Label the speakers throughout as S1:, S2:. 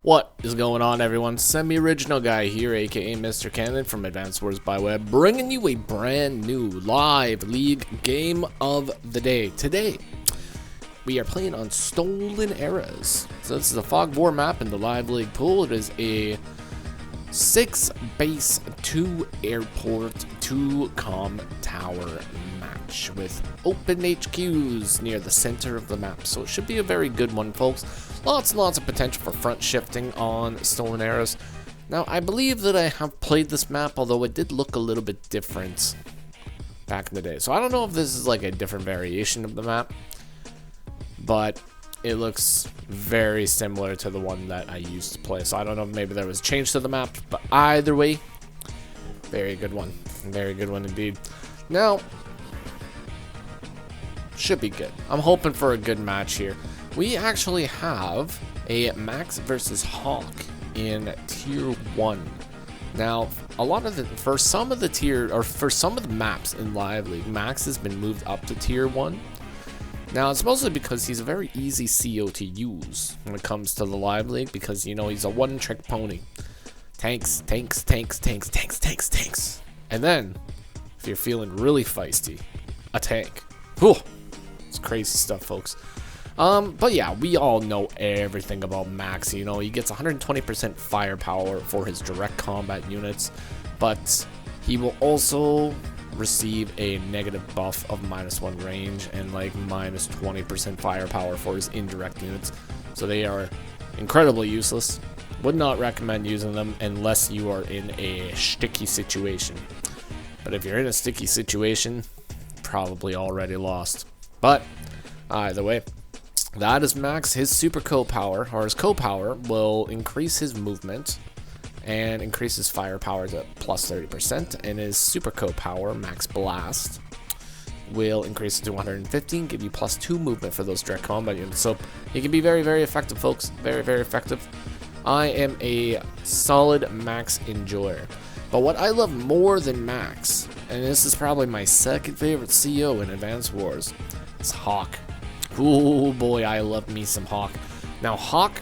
S1: What is going on, everyone? Semi-original guy here, aka Mr. Cannon from Advanced Wars by Web, bringing you a brand new live league game of the day. Today, we are playing on Stolen Eras. So this is a Fog War map in the live league pool. It is a 6 base, 2 airport, 2 comm tower match with open HQs near the center of the map. So it should be a very good one, folks. Lots and lots of potential for front shifting on Stolen Eras. Now, I believe that I have played this map, although it did look a little bit different back in the day. So I don't know if this is like a different variation of the map, but it looks very similar to the one that I used to play. So I don't know if maybe there was a change to the map, but either way, very good one. Very good one indeed. Now, should be good. I'm hoping for a good match here. We actually have a Max versus Hawk in Tier 1. Now, for some of the maps in Live League, Max has been moved up to Tier 1. Now, it's mostly because he's a very easy CO to use when it comes to the Live League, because, you know, he's a one-trick pony. Tanks, tanks, tanks, tanks, tanks, tanks, tanks. And then, if you're feeling really feisty, a tank. Whew. It's crazy stuff, folks. But yeah, we all know everything about Max. You know, he gets 120% firepower for his direct combat units, but he will also receive a negative buff of -1 range and like -20% firepower for his indirect units. So they are incredibly useless. Would not recommend using them unless you are in a sticky situation. But if you're in a sticky situation, probably already lost. But either way, that is Max. His super co-power, or his co-power, will increase his movement and increase his firepower to +30%, and his super co-power, Max Blast, will increase it to 115, give you +2 movement for those direct combat units. So he can be very, very effective, folks. Very, very effective. I am a solid Max enjoyer. But what I love more than Max, and this is probably my second favorite CO in Advanced Wars, is Hawk. Oh boy, I love me some Hawk. Now, Hawk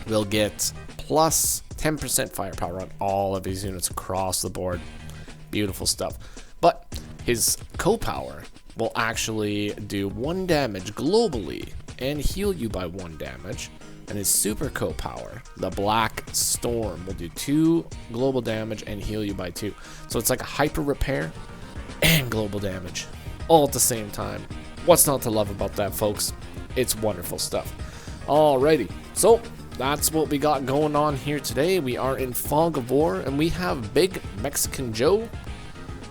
S1: will get +10% firepower on all of his units across the board. Beautiful stuff. But his co-power will actually do 1 damage globally and heal you by 1 damage. And his super co-power, the Black Storm, will do 2 global damage and heal you by 2. So it's like a hyper repair and global damage all at the same time. What's not to love about that, folks? It's wonderful stuff. Alrighty, so that's what we got going on here today. We are in Fog of War, and we have Big Mexican Joe.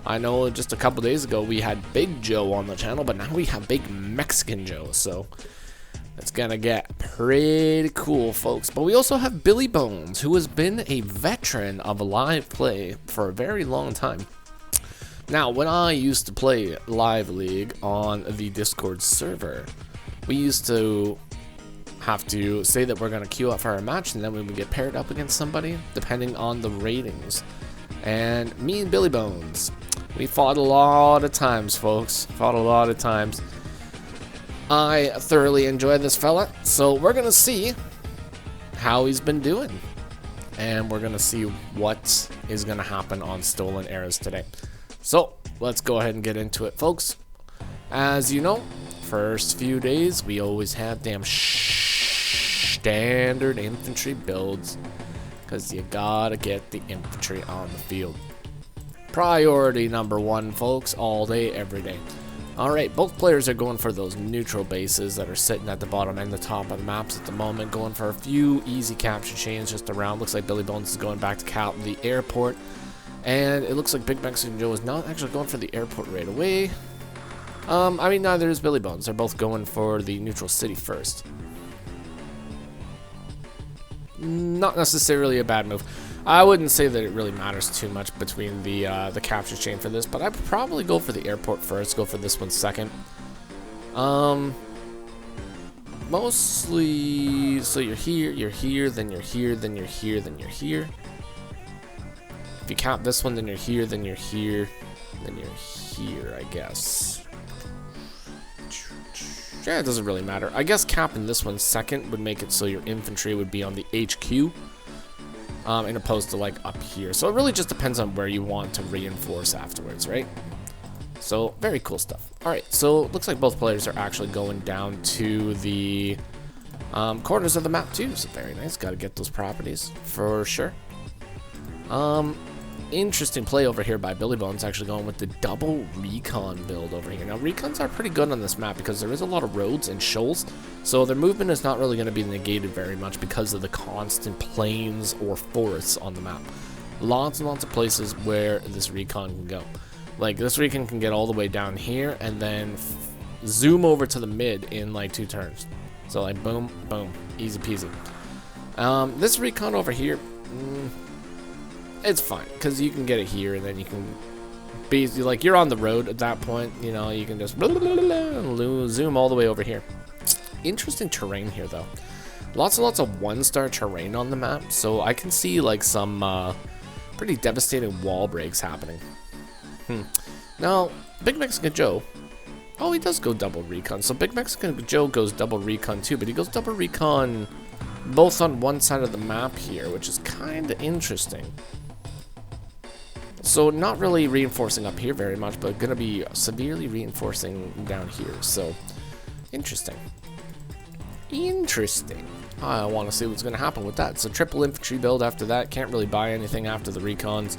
S1: I know just a couple days ago we had Big Joe on the channel, but now we have Big Mexican Joe, so it's gonna get pretty cool, folks. But we also have BillyBones, who has been a veteran of live play for a very long time. Now, when I used to play Live League on the Discord server, we used to have to say that we're going to queue up for our match, and then we would get paired up against somebody, depending on the ratings. And me and BillyBones, we fought a lot of times, folks. Fought a lot of times. I thoroughly enjoy this fella, so we're going to see how he's been doing. And we're going to see what is going to happen on Stolen Eras today. So, let's go ahead and get into it, folks. As you know, first few days, we always have damn standard infantry builds, because you gotta get the infantry on the field. Priority number 1, folks, all day, every day. Alright, both players are going for those neutral bases that are sitting at the bottom and the top of the maps at the moment, going for a few easy capture chains just around. Looks like BillyBones is going back to cap the airport. And it looks like Big Mexican Joe is not actually going for the airport right away. I mean, neither is BillyBones. They're both going for the neutral city first. Not necessarily a bad move. I wouldn't say that it really matters too much between the capture chain for this, but I'd probably go for the airport first, go for this one second. Mostly, so you're here, then you're here, then you're here, then you're here. If you count this one, then you're here, then you're here, then you're here, I guess. Yeah, it doesn't really matter. I guess capping this one second would make it so your infantry would be on the HQ, in opposed to like up here. So it really just depends on where you want to reinforce afterwards, right? So very cool stuff. All right, so looks like both players are actually going down to the corners of the map too. So very nice. Got to get those properties for sure. Interesting play over here by BillyBones, actually going with the double recon build over here. Now, recons are pretty good on this map because there is a lot of roads and shoals, so their movement is not really going to be negated very much because of the constant plains or forests on the map. Lots and lots of places where this recon can go. Like, this recon can get all the way down here and then zoom over to the mid in like 2 turns. So, like, boom, boom, easy peasy. This recon over here, it's fine, because you can get it here, and then you can basically, like, you're on the road at that point, you know, you can just zoom all the way over here. Interesting terrain here, though. Lots and lots of 1-star terrain on the map, so I can see, like, some pretty devastating wall breaks happening. Now, Big Mexican Joe, oh, he does go double recon, so Big Mexican Joe goes double recon too, but he goes double recon both on one side of the map here, which is kind of interesting. So not really reinforcing up here very much, but going to be severely reinforcing down here. So interesting. Interesting. I want to see what's going to happen with that. So triple infantry build after that. Can't really buy anything after the recons.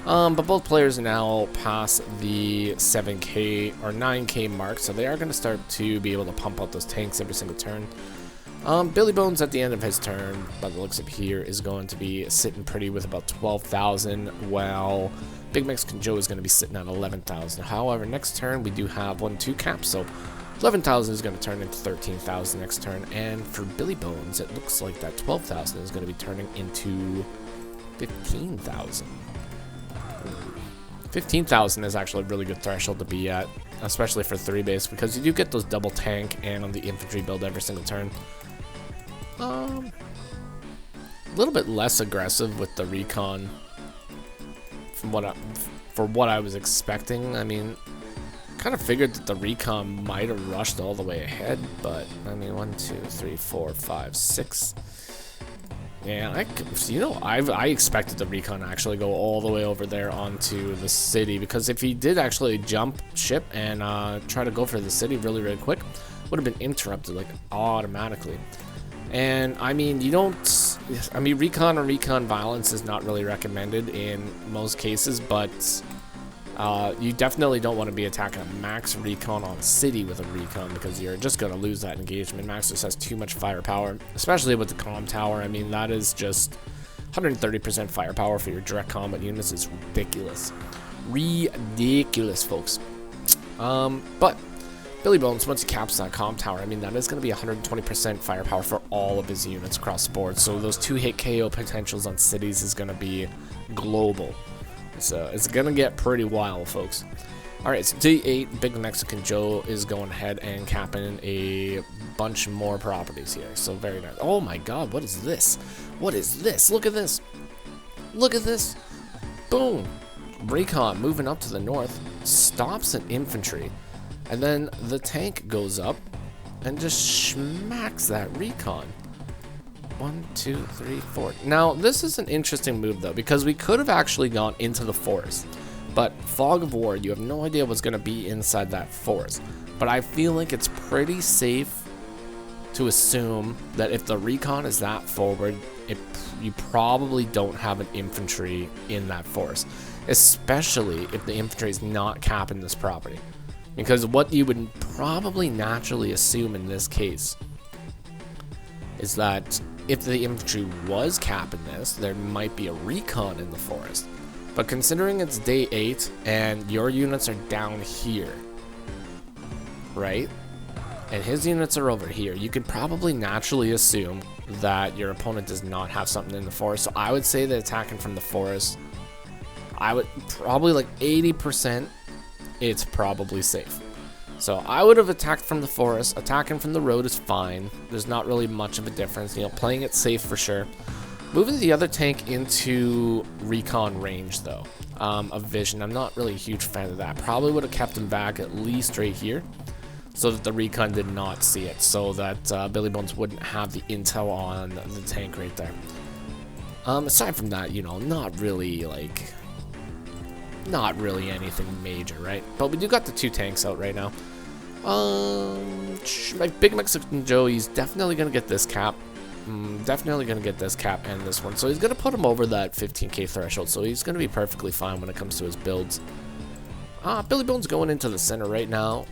S1: But both players now pass the 7k or 9k mark, so they are going to start to be able to pump out those tanks every single turn. BillyBones at the end of his turn, by the looks of here, is going to be sitting pretty with about 12,000, while Big Mexican Joe is going to be sitting at 11,000. However, next turn we do have 1-2 caps, so 11,000 is going to turn into 13,000 next turn, and for BillyBones, it looks like that 12,000 is going to be turning into 15,000. 15,000 is actually a really good threshold to be at, especially for 3-base, because you do get those double tank and on the infantry build every single turn. A little bit less aggressive with the recon from what I was expecting. I mean, kind of figured that the recon might have rushed all the way ahead, but I mean, 1, 2, 3, 4, 5, 6. Yeah, I expected the recon to actually go all the way over there onto the city, because if he did actually jump ship and try to go for the city really, really quick, would have been interrupted like automatically. And I mean, recon or recon violence is not really recommended in most cases, but you definitely don't want to be attacking a max recon on city with a recon, because you're just going to lose that engagement. Max just has too much firepower, especially with the comm tower. I mean, that is just 130% firepower for your direct combat units. It's ridiculous. Ridiculous, folks. But BillyBones, once he caps that comm tower, I mean, that is going to be 120% firepower for all of his units across the board. So those 2-hit KO potentials on cities is going to be global. So it's going to get pretty wild, folks. Alright, so D8, Big Mexican Joe is going ahead and capping a bunch more properties here. So very nice. Oh my god, what is this? What is this? Look at this. Look at this. Boom. Recon moving up to the north. Stops an infantry. And then the tank goes up and just smacks that recon. 1, 2, 3, 4. Now, this is an interesting move, though, because we could have actually gone into the forest. But Fog of War, you have no idea what's going to be inside that forest. But I feel like it's pretty safe to assume that if the recon is that forward, you probably don't have an infantry in that forest. Especially if the infantry is not capping this property. Because what you would probably naturally assume in this case is that if the infantry was capping this, there might be a recon in the forest. But considering it's day 8 and your units are down here, right? And his units are over here, you could probably naturally assume that your opponent does not have something in the forest. So I would say that attacking from the forest, I would probably like 80%, it's probably safe. So I would have attacked from the forest. Attacking from the road is fine. There's not really much of a difference. You know, playing it safe for sure. Moving the other tank into recon range, though, of vision. I'm not really a huge fan of that. Probably would have kept him back at least right here. so that the recon did not see it, so that BillyBones wouldn't have the intel on the tank right there. Aside from that, you know, not really anything major, right? But we do got the 2 tanks out right now. My Big Mexican Joe, he's definitely gonna get this cap. Definitely gonna get this cap and this one, so he's gonna put him over that 15k threshold, so he's gonna be perfectly fine when it comes to his builds. BillyBones going into the center right now.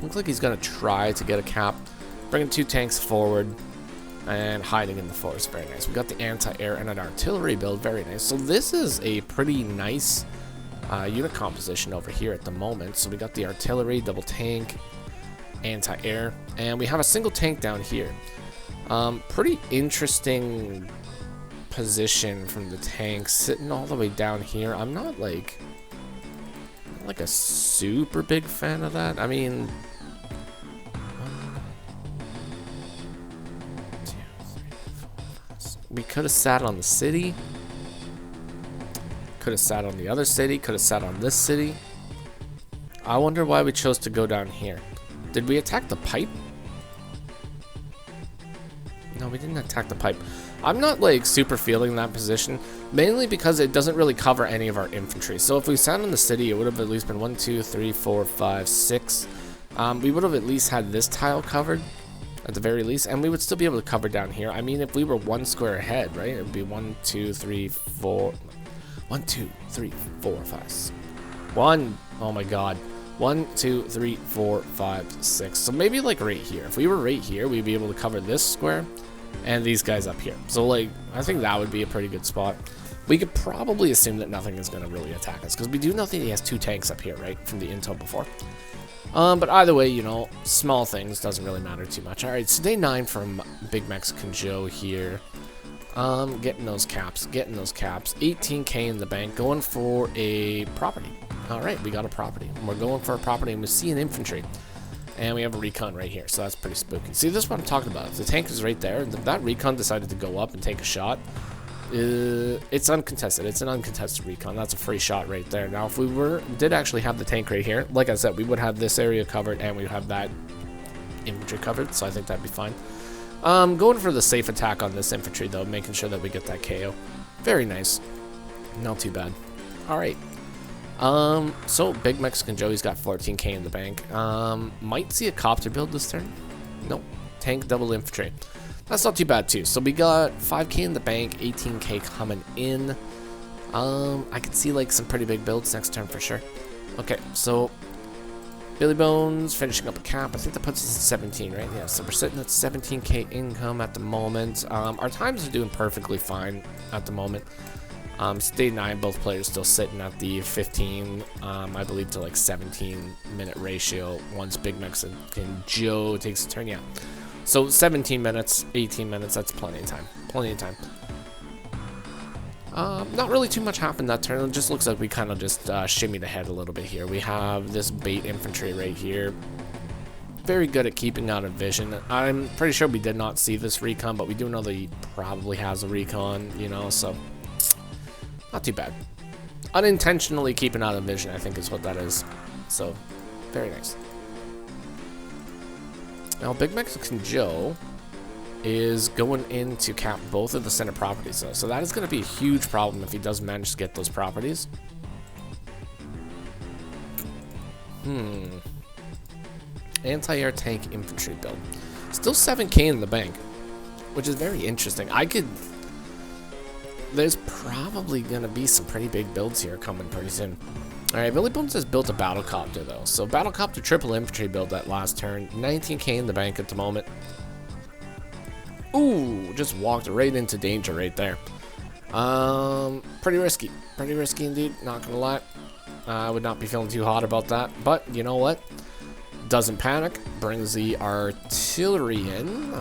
S1: Looks like he's gonna try to get a cap, bringing 2 tanks forward and hiding in the forest. Very nice. We got the anti-air and an artillery build. Very nice. So this is a pretty nice unit composition over here at the moment. So we got the artillery, double tank, anti-air, and we have a single tank down here. Pretty interesting position from the tank, sitting all the way down here. I'm not like a super big fan of that. I mean, 1, 2, 3, 4, 5. We could have sat on the city. Could have sat on the other city. Could have sat on this city. I wonder why we chose to go down here. Did we attack the pipe? No, we didn't attack the pipe. I'm not like super feeling that position, mainly because it doesn't really cover any of our infantry. So if we sat on the city, it would have at least been 1, 2, 3, 4, 5, 6. We would have at least had this tile covered at the very least, and we would still be able to cover down here. I mean, if we were 1 square ahead, right, it would be 1, 2, 3, 4. 1, 2, 3, 4, 5. 1. Oh my god. 1, 2, 3, 4, 5, 6. So maybe like right here. If we were right here, we'd be able to cover this square and these guys up here. So like, I think that would be a pretty good spot. We could probably assume that nothing is going to really attack us, because we do know that he has 2 tanks up here, right, from the intel before. But either way, you know, small things, doesn't really matter too much. Alright, so day 9 from Big Mexican Joe here. Getting those caps, 18k in the bank, going for a property. Alright, we got a property. We're going for a property, and we see an infantry. And we have a recon right here, so that's pretty spooky. See, this is what I'm talking about. If the tank is right there, and if that recon decided to go up and take a shot, it's uncontested. It's an uncontested recon. That's a free shot right there. Now, if we did actually have the tank right here, like I said, we would have this area covered, and we would have that infantry covered, so I think that'd be fine. Going for the safe attack on this infantry, though, making sure that we get that KO. Very nice. Not too bad. Alright. So, Big Mexican Joe, he's got 14k in the bank. Might see a copter build this turn. Nope. Tank, double infantry. That's not too bad, too. So, we got 5k in the bank, 18k coming in. I could see, like, some pretty big builds next turn for sure. Okay, so BillyBones finishing up a cap. I think that puts us at 17, right? Yeah, so we're sitting at 17k income at the moment. Our times are doing perfectly fine at the moment. Day 9, both players still sitting at the 15, I believe, to like 17-minute ratio once Big Mexican Joe takes a turn. Yeah, so 17 minutes, 18 minutes, that's plenty of time. Plenty of time. Not really too much happened that turn. It just looks like we kind of just shimmied ahead a little bit here. We have this bait infantry right here. Very good at keeping out of vision. I'm pretty sure we did not see this recon, but we do know that he probably has a recon, you know, so not too bad. Unintentionally keeping out of vision, I think, is what that is. So, very nice. Now, Big Mexican Joe is going in to cap both of the center properties, though. So that is going to be a huge problem if he does manage to get those properties. Anti-air tank infantry build. Still 7k in the bank, which is very interesting. There's probably going to be some pretty big builds here coming pretty soon. Alright, BillyBones has built a battlecopter, though. So battlecopter triple infantry build that last turn. 19k in the bank at the moment. Ooh, just walked right into danger right there. Pretty risky. Pretty risky indeed, not going to lie. I would not be feeling too hot about that. But, you know what? Doesn't panic. Brings the artillery in.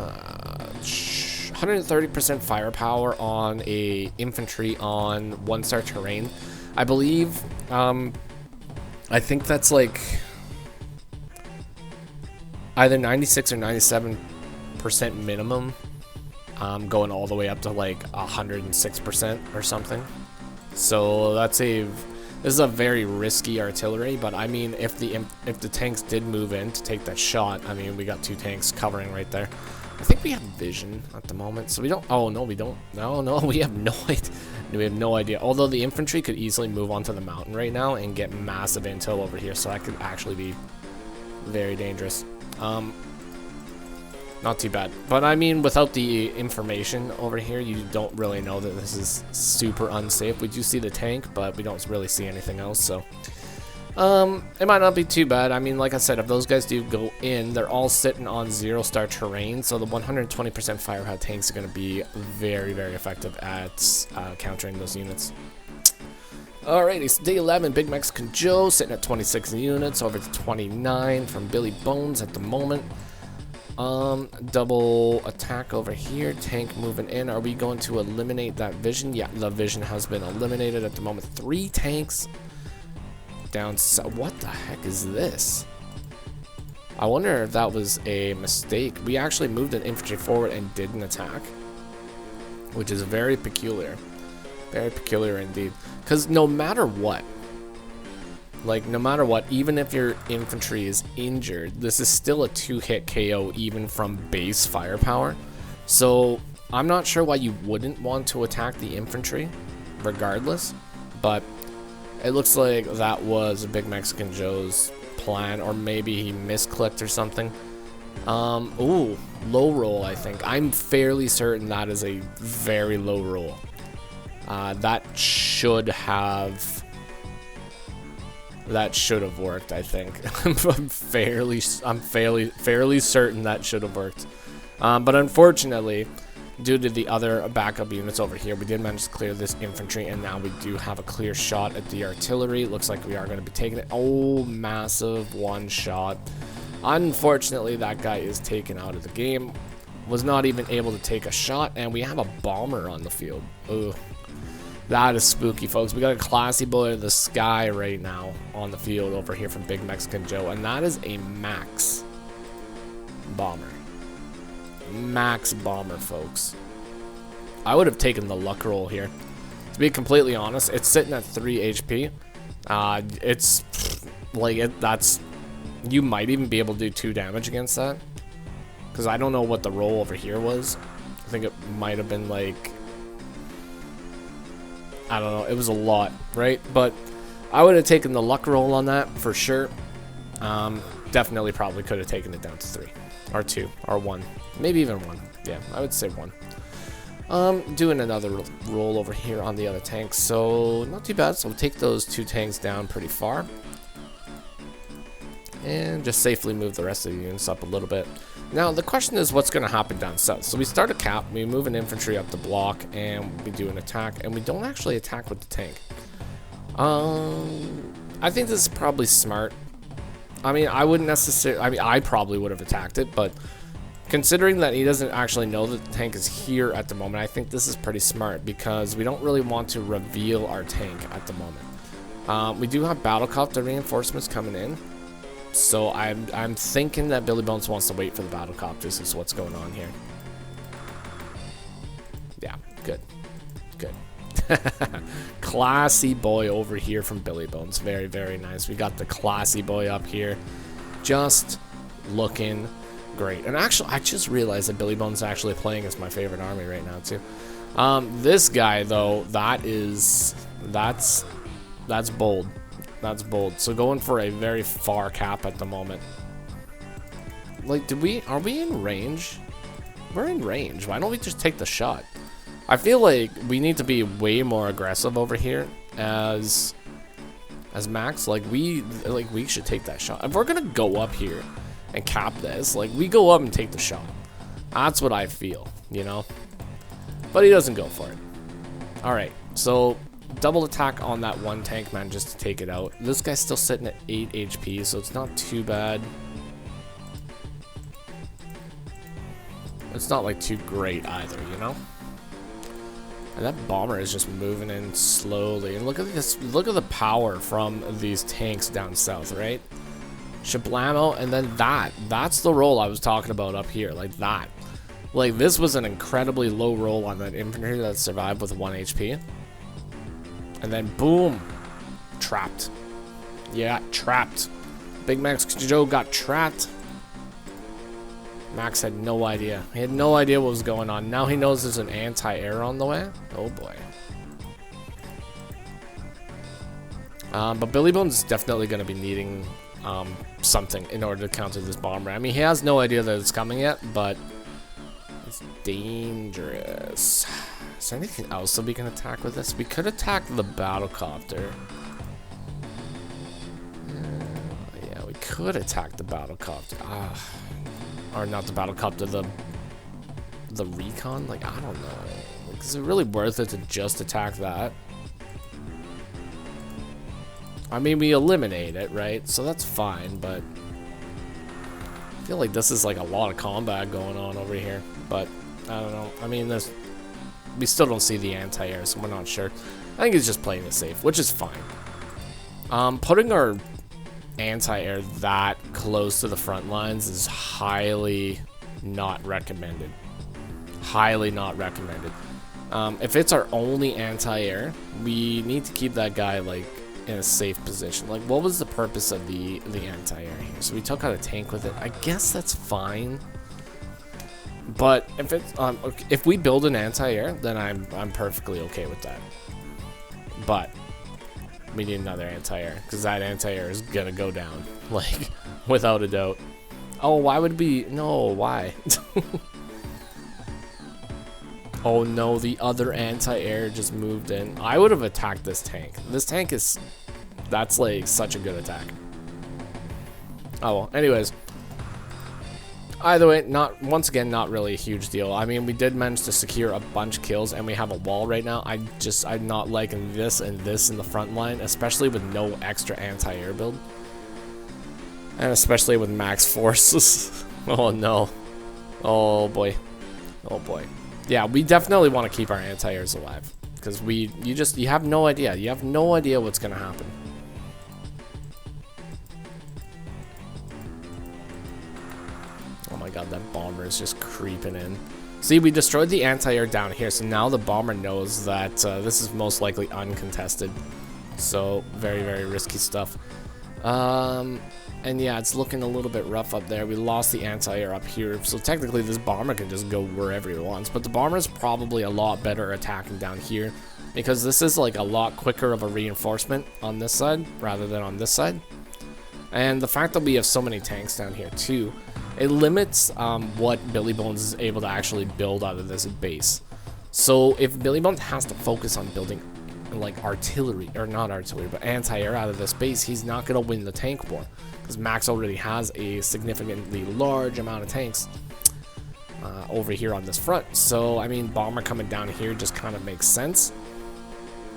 S1: 130% firepower on a infantry on 1-star terrain. I believe, I think that's like either 96 or 97% minimum, going all the way up to like 106% or something. So that's This is a very risky artillery, but I mean, if the tanks did move in to take that shot, I mean, we got 2 tanks covering right there. I think we have vision at the moment, so we don't. Oh no, we don't. No, we have no idea. We have no idea. Although the infantry could easily move onto the mountain right now and get massive intel over here, so that could actually be very dangerous. Not too bad. But I mean, without the information over here, you don't really know that this is super unsafe. We do see the tank, but we don't really see anything else, so it might not be too bad. I mean, like I said, if those guys do go in, they're all sitting on 0-star terrain, so the 120% firepower tanks are going to be very, very effective at countering those units. Alrighty, so day 11, Big Mexican Joe sitting at 26 units, over to 29 from BillyBones at the moment. Double attack over here, tank moving in. Are we going to eliminate that vision? Yeah, the vision has been eliminated at the moment. 3 tanks down. So what the heck is this? I wonder if that was a mistake. We actually moved an infantry forward and didn't attack, which is very peculiar. Very peculiar indeed. Because no matter what, even if your infantry is injured, this is still a 2-hit KO even from base firepower. So I'm not sure why you wouldn't want to attack the infantry regardless, but it looks like that was Big Mexican Joe's plan, or maybe he misclicked or something. Ooh, low roll, I think. I'm fairly certain that is a very low roll. That should have worked, I think. I'm fairly certain that should have worked. But unfortunately, due to the other backup units over here, we did manage to clear this infantry, and now we do have a clear shot at the artillery. Looks like we are going to be taking it. Oh, massive one shot. Unfortunately, that guy is taken out of the game. Was not even able to take a shot, and we have a bomber on the field. Ooh. That is spooky, folks. We got a classy boy of the sky right now on the field over here from Big Mexican Joe, and that is a Max bomber. Max bomber, folks. I would have taken the luck roll here. To be completely honest, it's sitting at 3 HP. It's like that's, you might even be able to do 2 damage against that, because I don't know what the roll over here was. I think it might have been like, I don't know, it was a lot, right? But I would have taken the luck roll on that for sure. Definitely probably could have taken it down to 3 or 2 or 1, maybe even 1. Yeah, I would say 1. Doing another roll over here on the other tanks, so not too bad. So we'll take those 2 tanks down pretty far and just safely move the rest of the units up a little bit. Now the question is, what's going to happen down south? So we start a cap, we move an infantry up the block, and we do an attack, and we don't actually attack with the tank. I think this is probably smart. I mean, I wouldn't necessarily, I mean, I probably would have attacked it, but considering that he doesn't actually know that the tank is here at the moment, I think this is pretty smart, because we don't really want to reveal our tank at the moment. We do have battlecopter reinforcements coming in, so I'm thinking that BillyBones wants to wait for the battlecopters is what's going on here. Yeah, good. Classy boy over here from BillyBones. Very, very nice. We got the classy boy up here, just looking great. And actually, I just realized that BillyBones is actually playing as my favorite army right now too. This guy though, that's bold. That's bold. So going for a very far cap at the moment. Like, are we in range? We're in range. Why don't we just take the shot? I feel like we need to be way more aggressive over here as Max. Like we should take that shot. If we're gonna go up here and cap this, like, we go up and take the shot. That's what I feel, you know? But he doesn't go for it. Alright, so double attack on that one tank man just to take it out. This guy's still sitting at 8 HP, so it's not too bad. It's not like too great either, you know? And that bomber is just moving in slowly. And look at this, look at the power from these tanks down south, right? Shablamo, and then that's the roll I was talking about up here, like that. Like, this was an incredibly low roll on that infantry that survived with 1 HP. And then boom, trapped. Yeah, trapped. BigMexicanjoe got trapped. Max had no idea. He had no idea what was going on. Now he knows there's an anti-air on the way. Oh boy. But BillyBones is definitely going to be needing something in order to counter this bomber. I mean, he has no idea that it's coming yet, but it's dangerous. Is there anything else that we can attack with this? We could attack the battlecopter. Yeah, we could attack the battlecopter. Or not the battlecopter, the recon? Like, I don't know. Like, is it really worth it to just attack that? I mean, we eliminate it, right? So that's fine, but I feel like this is like a lot of combat going on over here. But I don't know. I mean, we still don't see the anti-air, so we're not sure. I think he's just playing it safe, which is fine. Putting our anti-air that close to the front lines is highly not recommended. Highly not recommended. If it's our only anti-air, we need to keep that guy like in a safe position. Like, what was the purpose of the anti-air here? So we took out a tank with it. I guess that's fine. But if it's if we build an anti-air, then I'm perfectly okay with that. But we need another anti-air, because that anti-air is gonna go down, like, without a doubt. Oh, why would we? No, why? Oh no, the other anti-air just moved in. I would have attacked this tank. This tank is, that's like such a good attack. Oh well, anyways. Either way, once again, not really a huge deal. I mean, we did manage to secure a bunch of kills, and we have a wall right now. I'm not liking this and this in the front line, especially with no extra anti-air build. And especially with max forces. Oh no. Oh boy. Oh boy. Yeah, we definitely want to keep our anti-airs alive, because you have no idea. You have no idea what's gonna happen. Oh my god, that bomber is just creeping in. See, we destroyed the anti-air down here, so now the bomber knows that this is most likely uncontested. So, very, very risky stuff. And yeah, it's looking a little bit rough up there. We lost the anti-air up here, so technically this bomber can just go wherever he wants. But the bomber is probably a lot better attacking down here, because this is like a lot quicker of a reinforcement on this side rather than on this side. And the fact that we have so many tanks down here too, it limits what BillyBones is able to actually build out of this base. So if BillyBones has to focus on building like artillery, or not artillery, but anti-air out of this base, he's not going to win the tank war, because Max already has a significantly large amount of tanks over here on this front. So I mean, bomber coming down here just kind of makes sense.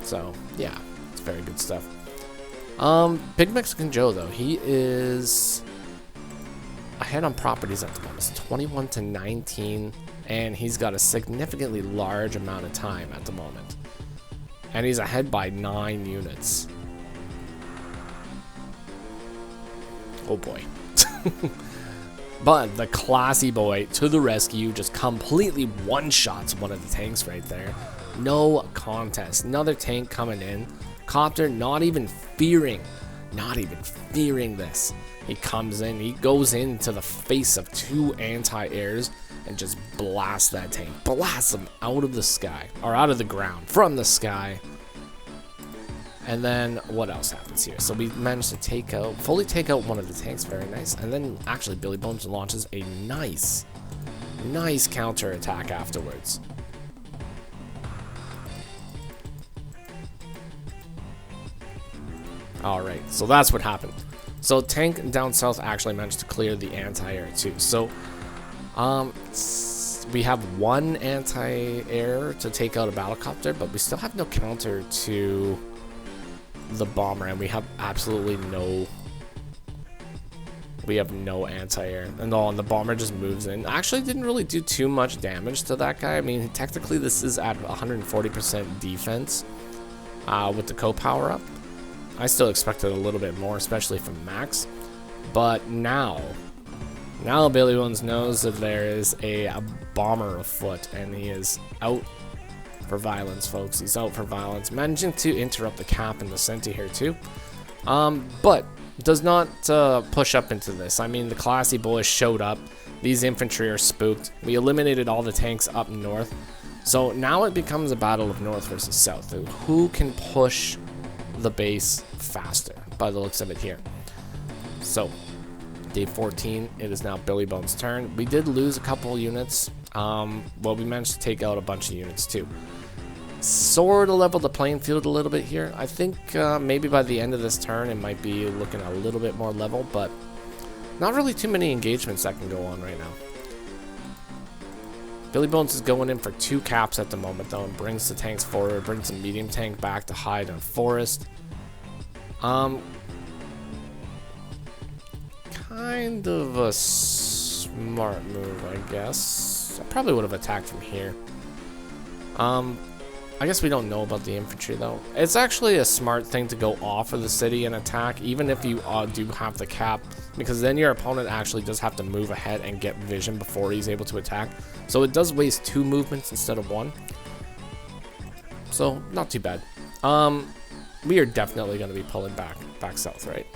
S1: So yeah, it's very good stuff. BigMexicanjoe though, he is ahead on properties at the moment. It's 21 to 19, and he's got a significantly large amount of time at the moment. And he's ahead by 9 units. Oh boy. But the classy boy to the rescue just completely one-shots one of the tanks right there. No contest. Another tank coming in. Copter not even fearing this. He comes in, he goes into the face of 2 anti-airs and just blasts that tank. Blasts him out of the sky, or out of the ground, from the sky. And then what else happens here? So we managed to fully take out one of the tanks. Very nice. And then actually BillyBones launches a nice counter attack afterwards. Alright, so that's what happened. So tank down south actually managed to clear the anti-air too. So we have 1 anti-air to take out a battlecopter, but we still have no counter to the bomber, and we have absolutely no anti-air. And the bomber just moves in. Actually didn't really do too much damage to that guy. I mean, technically this is at 140% defense with the co-power up. I still expected a little bit more, especially from Max. But now BillyBones knows that there is a bomber afoot, and he is out for violence, folks. He's out for violence. Managing to interrupt the cap in the center here, too. But does not push up into this. I mean, the classy boys showed up. These infantry are spooked. We eliminated all the tanks up north. So now it becomes a battle of north versus south. Who can push the base faster, by the looks of it here. So, day 14, it is now BillyBones' turn. We did lose a couple units. Well, we managed to take out a bunch of units, too. Sort of level the playing field a little bit here. I think maybe by the end of this turn it might be looking a little bit more level, but not really too many engagements that can go on right now. BillyBones is going in for 2 caps at the moment though, and brings the tanks forward, brings the medium tank back to hide on forest. Kind of a smart move, I guess. I probably would have attacked from here. I guess we don't know about the infantry though. It's actually a smart thing to go off of the city and attack, even if you do have the cap, because then your opponent actually does have to move ahead and get vision before he's able to attack. So it does waste 2 movements instead of 1. So not too bad. We are definitely going to be pulling back south, right?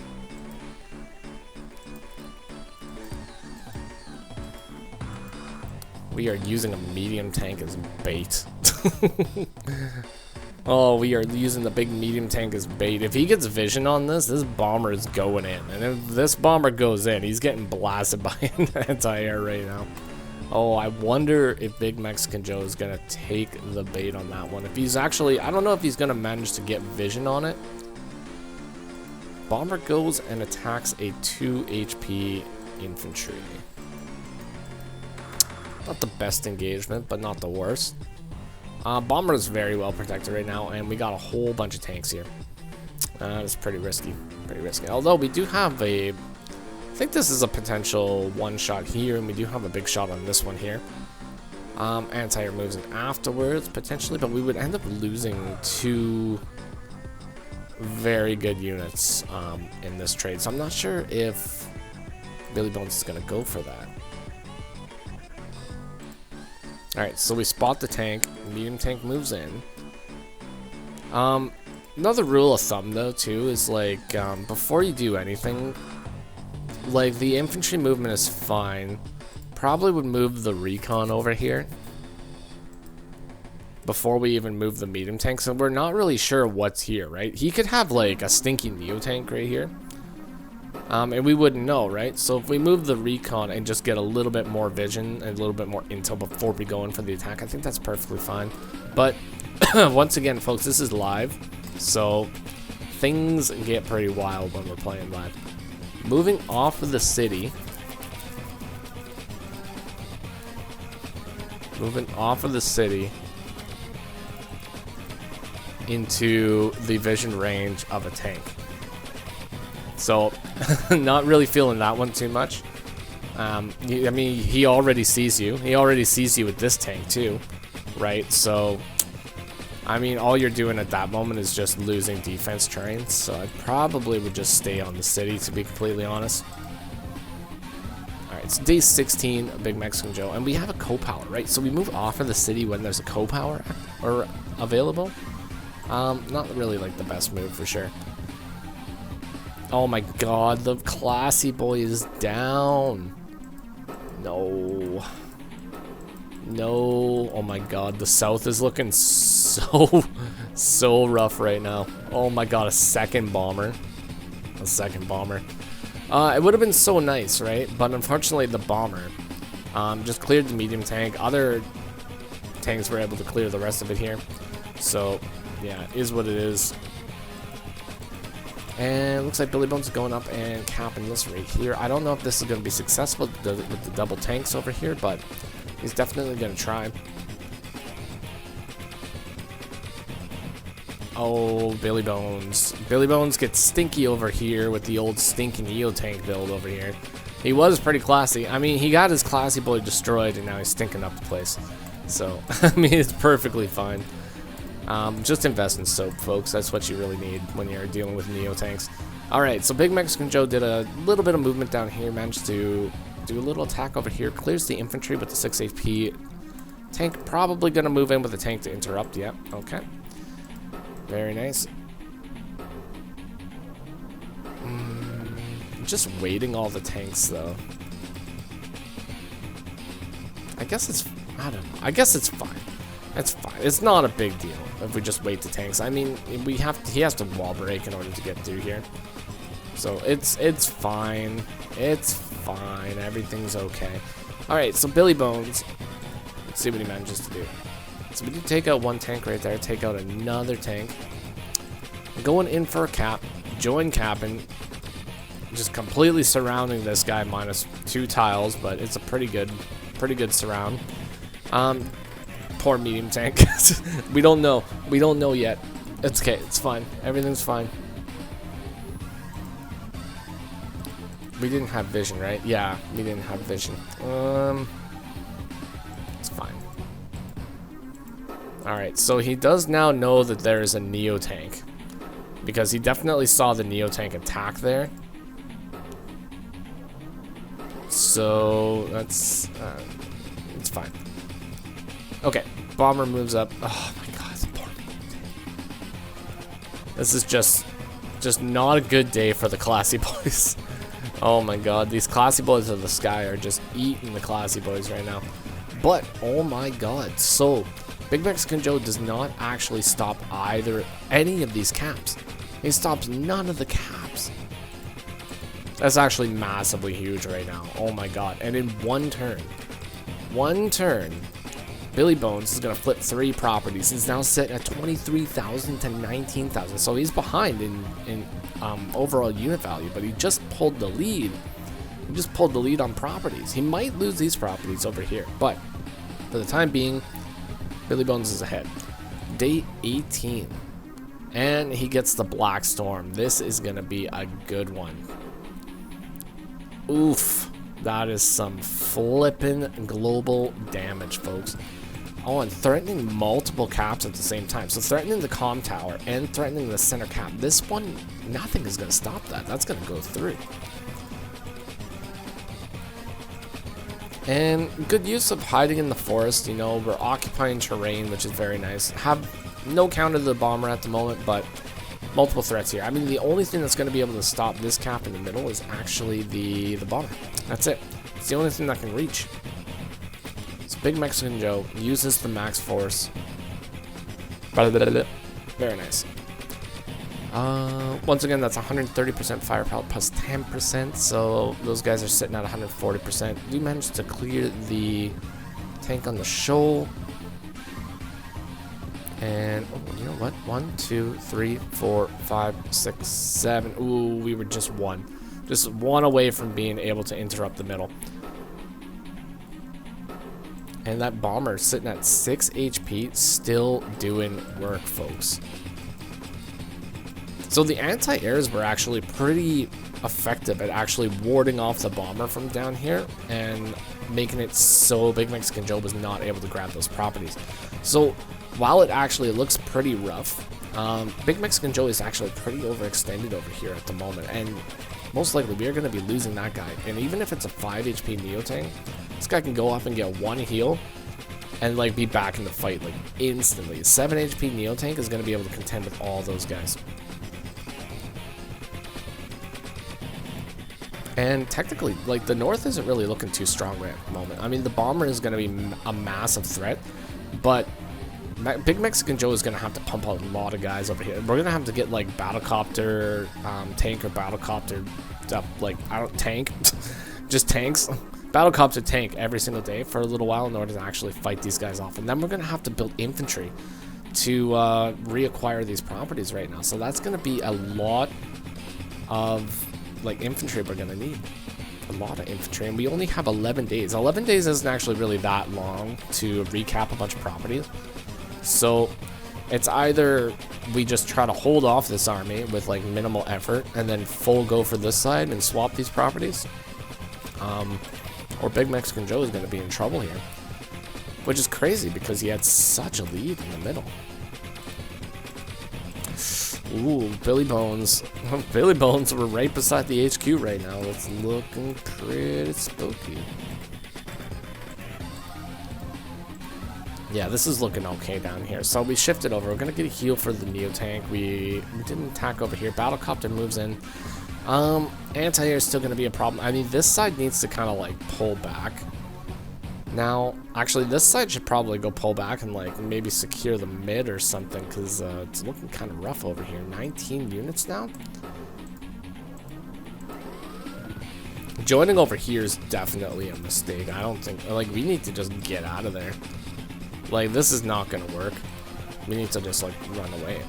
S1: We are using a medium tank as bait. Oh, we are using the big medium tank as bait. If he gets vision on this bomber is going in. And if this bomber goes in, he's getting blasted by an anti-air right now. Oh, I wonder if BigMexicanjoe is going to take the bait on that one. If he's actually, I don't know if he's going to manage to get vision on it. Bomber goes and attacks a 2 HP infantry. Not the best engagement, but not the worst. Bomber is very well protected right now, and we got a whole bunch of tanks here. It's pretty risky. Pretty risky. Although we do have a... I think this is a potential one-shot here, and we do have a big shot on this one here. Anti-air moves in afterwards, potentially, but we would end up losing 2 very good units in this trade. So I'm not sure if BillyBones is going to go for that. Alright, so we spot the tank. Medium tank moves in. Another rule of thumb, though, too, is, like, before you do anything, like, the infantry movement is fine. Probably would move the recon over here before we even move the medium tank, so we're not really sure what's here, right? He could have, like, a stinky neo tank right here. And we wouldn't know, right? So if we move the recon and just get a little bit more vision and a little bit more intel before we go in for the attack, I think that's perfectly fine. But once again, folks, this is live, so things get pretty wild when we're playing live. Moving off of the city. Moving off of the city into the vision range of a tank. So, not really feeling that one too much. I mean, he already sees you. He already sees you with this tank too, right? So, I mean, all you're doing at that moment is just losing defense trains. So, I probably would just stay on the city, to be completely honest. Alright, it's day 16 of BigMexicanjoe, and we have a co-power, right? So, we move off of the city when there's a co-power or available. Not really like the best move for sure. Oh my god, the classy boy is down. No. No. Oh my god, the south is looking so rough right now. Oh my god, a second bomber. A second bomber. It would have been so nice, right? But unfortunately, the bomber just cleared the medium tank. Other tanks were able to clear the rest of it here. So, yeah, it is what it is. And it looks like BillyBones is going up and capping this right here. I don't know if this is going to be successful with the double tanks over here, but he's definitely going to try. Oh, BillyBones. BillyBones gets stinky over here with the old stinky Neo tank build over here. He was pretty classy. I mean, he got his classy boy destroyed, and now he's stinking up the place. So, I mean, it's perfectly fine. Just invest in soap, folks. That's what you really need when you're dealing with Neo tanks. Alright, so BigMexicanjoe did a little bit of movement down here, managed to do a little attack over here, clears the infantry with the 6 HP Tank probably going to move in with the tank to interrupt. Yep, okay. Very nice. Just waiting all the tanks, though. I guess it's... I don't know. I guess it's fine. It's fine. It's not a big deal if we just wait the tanks. I mean, he has to wall break in order to get through here. So it's fine. It's fine. Everything's okay. Alright, so BillyBones. Let's see what he manages to do. So we did take out one tank right there. Take out another tank. Going in for a cap. Join capping. Just completely surrounding this guy minus 2 tiles, but it's a pretty good surround. Poor medium tank. We don't know. We don't know yet. It's okay. It's fine. Everything's fine. We didn't have vision, right? Yeah, we didn't have vision. It's fine. Alright, so he does now know that there is a Neo tank. Because he definitely saw the Neo tank attack there. So that's it's fine. Okay, bomber moves up. Oh my god, poor me. This is just not a good day for the classy boys. Oh my god, these classy boys of the sky are just eating the classy boys right now. But oh my god, so Big Mexican Joe does not actually stop any of these caps. He stops none of the caps. That's actually massively huge right now. Oh my god. And in one turn, BillyBones is going to flip 3 properties. He's now sitting at 23,000 to 19,000. So he's behind in overall unit value, but he just pulled the lead. He just pulled the lead on properties. He might lose these properties over here, but for the time being, BillyBones is ahead. Day 18. And he gets the Black Storm. This is going to be a good one. Oof, that is some flippin' global damage, folks. Oh, and threatening multiple caps at the same time. So threatening the comm tower and threatening the center cap. This one, nothing is going to stop that. That's going to go through. And good use of hiding in the forest. You know, we're occupying terrain, which is very nice. Have no counter to the bomber at the moment, but multiple threats here. I mean, the only thing that's going to be able to stop this cap in the middle is actually the bomber. That's it. It's the only thing that can reach. So Big Mexican Joe uses the max force. Very nice. Once again, that's 130% firepower plus 10%. So those guys are sitting at 140%. We managed to clear the tank on the shoal. And, oh, you know what? 1, 2, 3, 4, 5, 6, 7. Ooh, we were just one away from being able to interrupt the middle. And that bomber sitting at 6 HP, still doing work, folks. So the anti-airs were actually pretty effective at actually warding off the bomber from down here and making it so Big Mexican Joe was not able to grab those properties. So while it actually looks pretty rough, Big Mexican Joe is actually pretty overextended over here at the moment, and most likely we are going to be losing that guy. And even if it's a 5 HP Neo tank, this guy can go up and get 1 heal and like be back in the fight like instantly. 7 HP Neo tank is going to be able to contend with all those guys. And technically, like, the north isn't really looking too strong right at the moment. I mean, the bomber is going to be a massive threat, but Big Mexican Joe is going to have to pump out a lot of guys over here. We're going to have to get, like, battlecopter, tank or battlecopter, tank, just tanks. Battlecopter tank every single day for a little while in order to actually fight these guys off. And then we're going to have to build infantry to reacquire these properties right now. So that's going to be a lot of, like, infantry we're going to need. A lot of infantry, and we only have 11 days. 11 days isn't actually really that long to recap a bunch of properties. So it's either we just try to hold off this army with like minimal effort and then full go for this side and swap these properties, or Big Mexican Joe is going to be in trouble here, which is crazy because he had such a lead in the middle. Ooh, BillyBones. BillyBones, we're right beside the HQ right now. It's looking pretty spooky. Yeah, this is looking okay down here. So we shifted over. We're going to get a heal for the Neo tank. We didn't attack over here. Battlecopter moves in. Anti-air is still going to be a problem. I mean, this side needs to kind of like pull back. Now, actually, this side should probably go pull back and like maybe secure the mid or something, because it's looking kind of rough over here. 19 units now. Joining over here is definitely a mistake. I don't think, like, we need to just get out of there. Like, this is not gonna work. We need to just like run away.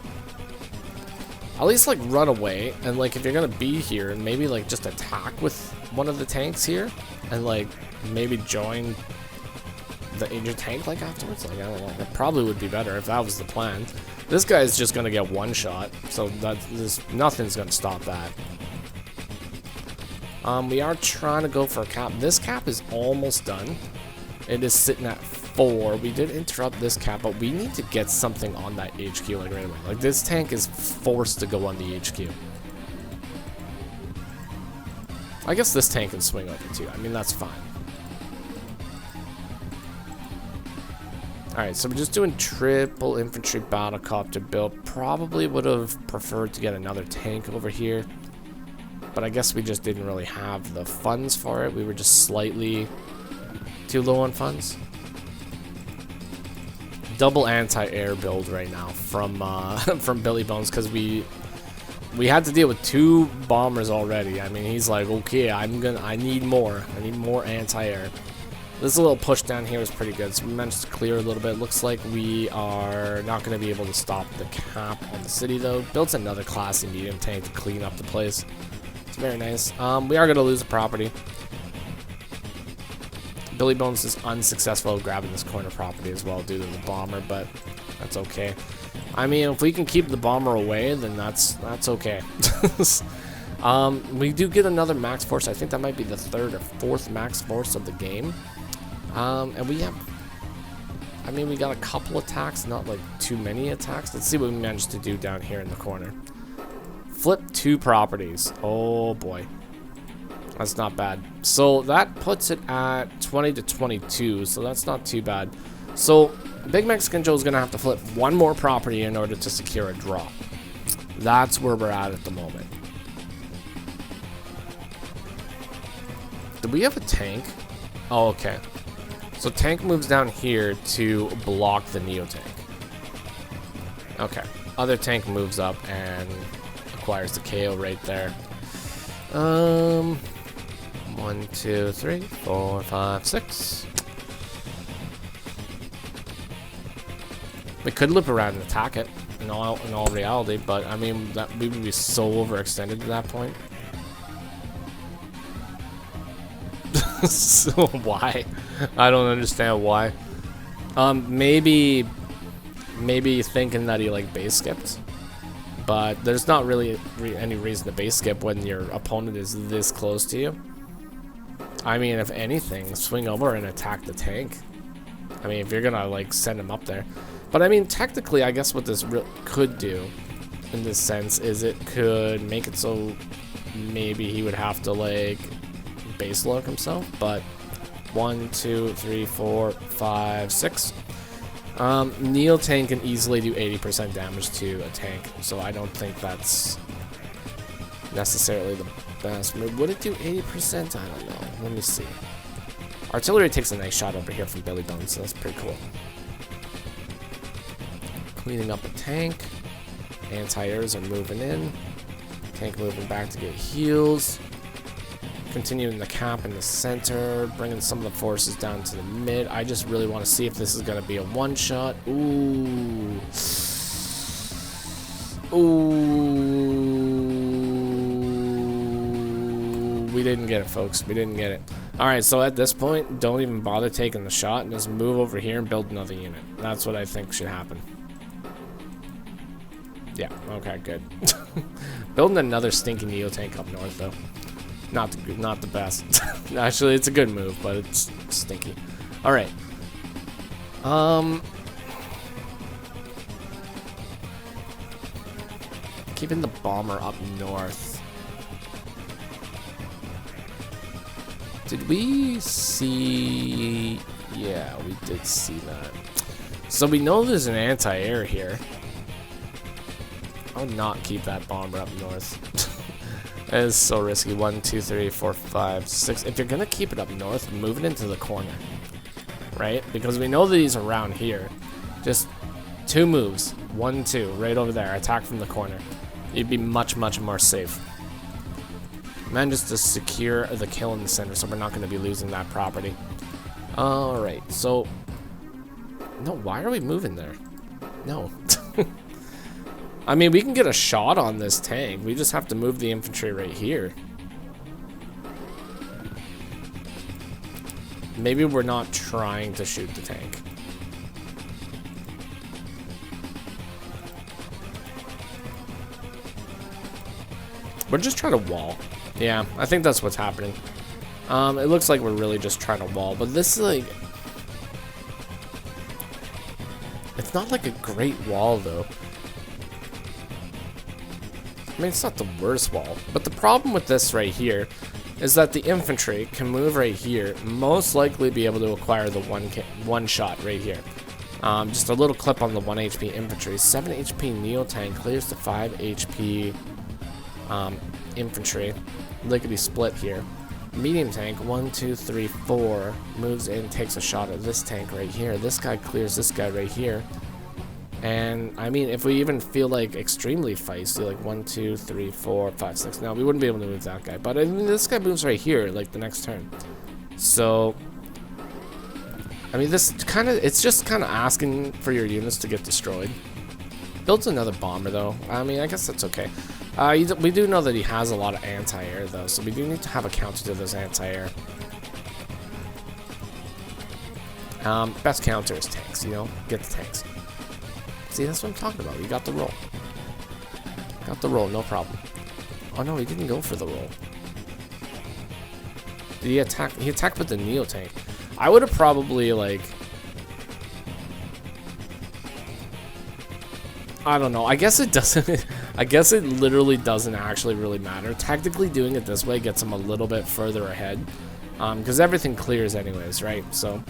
S1: At least like run away, and like if you're gonna be here, maybe like just attack with one of the tanks here, and like maybe join the injured tank like afterwards. Like, I don't know, that probably would be better if that was the plan. This guy is just gonna get one shot, so nothing's gonna stop that. We are trying to go for a cap. This cap is almost done. It is sitting at 4. We did interrupt this cap, but we need to get something on that HQ like right away. Like, this tank is forced to go on the HQ. I guess this tank can swing over too. I mean, that's fine. Alright, so we're just doing triple infantry battlecopter build. Probably would have preferred to get another tank over here, but I guess we just didn't really have the funds for it. We were just slightly too low on funds. Double anti-air build right now from from BillyBones, because we had to deal with 2 bombers already. I mean, he's like, okay, I need more anti-air. This little push down here is pretty good, so we managed to clear a little bit. Looks like we are not going to be able to stop the cap on the city though. Built another classy medium tank to clean up the place. It's very nice. We are going to lose the property. BillyBones is unsuccessful at grabbing this corner property as well due to the bomber, but that's okay. I mean, if we can keep the bomber away, then that's okay. We do get another max force. I think that might be the 3rd or 4th max force of the game. And we have, I mean, we got a couple attacks, not like too many attacks. Let's see what we managed to do down here in the corner. Flip 2 properties. Oh boy. That's not bad. So that puts it at 20 to 22, so that's not too bad. So Big Mexican Joe is going to have to flip 1 more property in order to secure a draw. That's where we're at the moment. Do we have a tank? Oh, okay. So tank moves down here to block the Neo tank. Okay. Other tank moves up and acquires the KO right there. 1, 2, 3, 4, 5, 6. We could loop around and attack it in all reality, but I mean, that we would be so overextended at that point. So why? I don't understand why. Maybe thinking that he like base skipped, but there's not really any reason to base skip when your opponent is this close to you. I mean, if anything, swing over and attack the tank. I mean, if you're gonna like send him up there. But I mean, technically, I guess what this could do in this sense is it could make it so maybe he would have to like base lock himself. But 1, 2, 3, 4, 5, 6. Neo tank can easily do 80% damage to a tank, so I don't think that's necessarily the best move. Would it do 80%? I don't know. Let me see. Artillery takes a nice shot over here from BillyBones, so that's pretty cool. Cleaning up a tank. Anti-airs are moving in. Tank moving back to get heals. Continuing the cap in the center. Bringing some of the forces down to the mid. I just really want to see if this is going to be a one-shot. Ooh. Ooh. We didn't get it, folks. We didn't get it. Alright, so at this point, don't even bother taking the shot and just move over here and build another unit. That's what I think should happen. Yeah, okay, good. Building another stinking Neo tank up north, though. Not the best. Actually, it's a good move, but it's stinky. Alright. Keeping the bomber up north. Did we see... Yeah, we did see that. So we know there's an anti-air here. I would not keep that bomber up north. That is so risky. 1, 2, 3, 4, 5, 6. If you're gonna keep it up north, move it into the corner, right? Because we know that he's around here. Just 2 moves. 1, 2, right over there. Attack from the corner. You'd be much, much more safe. Managed to secure the kill in the center, so we're not going to be losing that property. All right, so no, why are we moving there? No. I mean, we can get a shot on this tank. We just have to move the infantry right here. Maybe we're not trying to shoot the tank. We're just trying to wall. Yeah, I think that's what's happening. It looks like we're really just trying to wall, but this is like... It's not like a great wall, though. I mean, it's not the worst wall, but the problem with this right here is that the infantry can move right here, most likely be able to acquire the one shot right here. Just a little clip on the 1 HP infantry. 7 HP Neo tank clears the 5 HP infantry. Lickety split here. Medium tank 1, 2, 3, 4 moves in, takes a shot at this tank right here. This guy clears this guy right here. And I mean, if we even feel like extremely feisty, like 1, 2, 3, 4, 5, 6. No, we wouldn't be able to move that guy. But I mean, this guy moves right here, like the next turn. So, I mean, this kind of, it's just kind of asking for your units to get destroyed. Builds another bomber though. I mean, I guess that's okay. We do know that he has a lot of anti-air though, so we do need to have a counter to this anti-air. Best counter is tanks, you know? Get the tanks. See, that's what I'm talking about. You got the roll. Got the roll, no problem. Oh no, he didn't go for the roll. Did he attack? He attacked with the Neo tank. I would have probably, like... I don't know. I guess it doesn't... I guess it literally doesn't actually really matter. Tactically doing it this way gets him a little bit further ahead. Because everything clears anyways, right? So,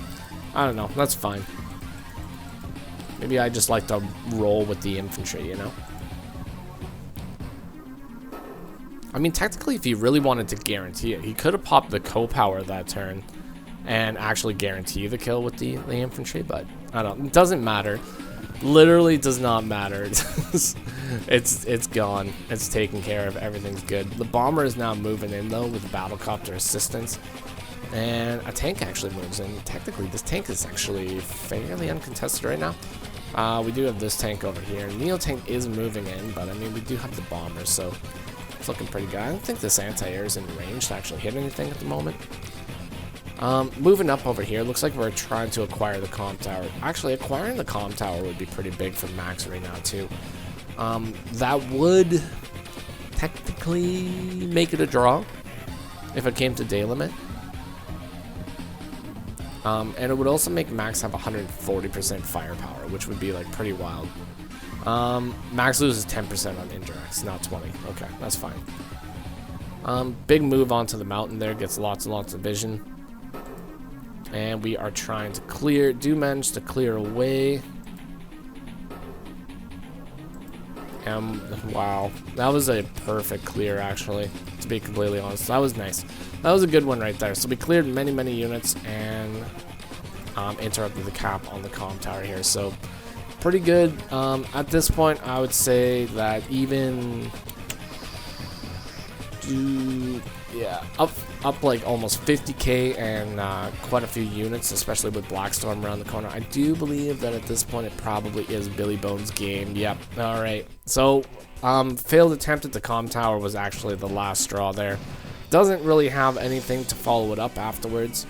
S1: I don't know. That's fine. Maybe I just like to roll with the infantry, you know? I mean, technically, if he really wanted to guarantee it, he could have popped the co-power that turn and actually guarantee the kill with the infantry, but I don't. It doesn't matter. Literally does not matter. It's gone. It's taken care of. Everything's good. The bomber is now moving in, though, with battlecopter assistance. And a tank actually moves in. Technically, this tank is actually fairly uncontested right now. We do have this tank over here. Neo tank is moving in, but I mean, we do have the bomber, so it's looking pretty good. I don't think this anti-air is in range to actually hit anything at the moment. Moving up over here, looks like we're trying to acquire the comm tower. Actually, acquiring the comm tower would be pretty big for Max right now, too. That would technically make it a draw if it came to day limit. And it would also make Max have 140% firepower, which would be like pretty wild. Max loses 10% on indirects, not 20. Okay, that's fine. Big move onto the mountain there, gets lots and lots of vision. And we are trying to clear, do manage to clear away. Wow, that was a perfect clear, actually, to be completely honest. That was nice. That was a good one right there. So we cleared many, many units and interrupted the cap on the comm tower here. So pretty good. At this point, I would say that even... yeah, up like almost 50k and quite a few units, especially with Blackstorm around the corner. I do believe that at this point it probably is BillyBones' game. Yep. All right. So failed attempt at the comm tower was actually the last straw there. Doesn't really have anything to follow it up afterwards.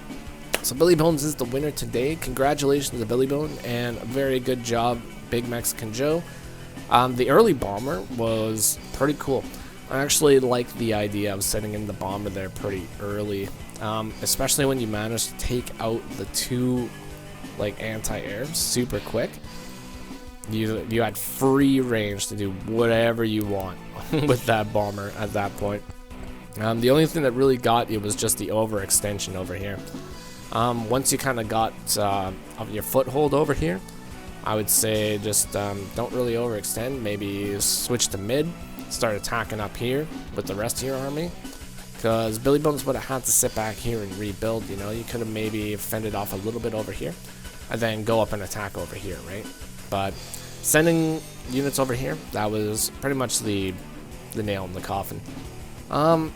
S1: So BillyBones is the winner today. Congratulations to BillyBone and a very good job, Big Mexican Joe. The early bomber was pretty cool. I actually like the idea of setting in the bomber there pretty early, especially when you manage to take out the 2 like anti-air super quick. You had free range to do whatever you want with that bomber at that point. The only thing that really got you was just the overextension over here. Once you kind of got your foothold over here, I would say just don't really overextend. Maybe switch to mid, start attacking up here with the rest of your army. Because BillyBones would have had to sit back here and rebuild, you know. You could have maybe fended off a little bit over here and then go up and attack over here, right? But sending units over here, that was pretty much the nail in the coffin. And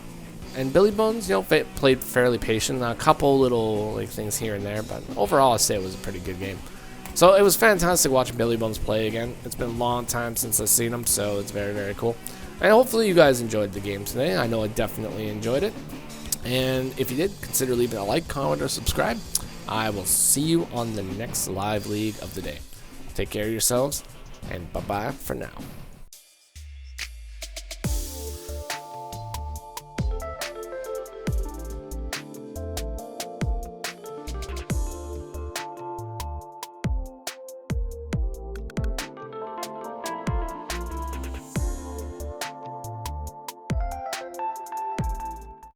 S1: BillyBones, you know, played fairly patient. A couple little like things here and there, but overall, I'd say it was a pretty good game. So it was fantastic watching BillyBones play again. It's been a long time since I've seen him, so it's very, very cool. And hopefully you guys enjoyed the game today. I know I definitely enjoyed it. And if you did, consider leaving a like, comment, or subscribe. I will see you on the next live league of the day. Take care of yourselves, and bye-bye for now.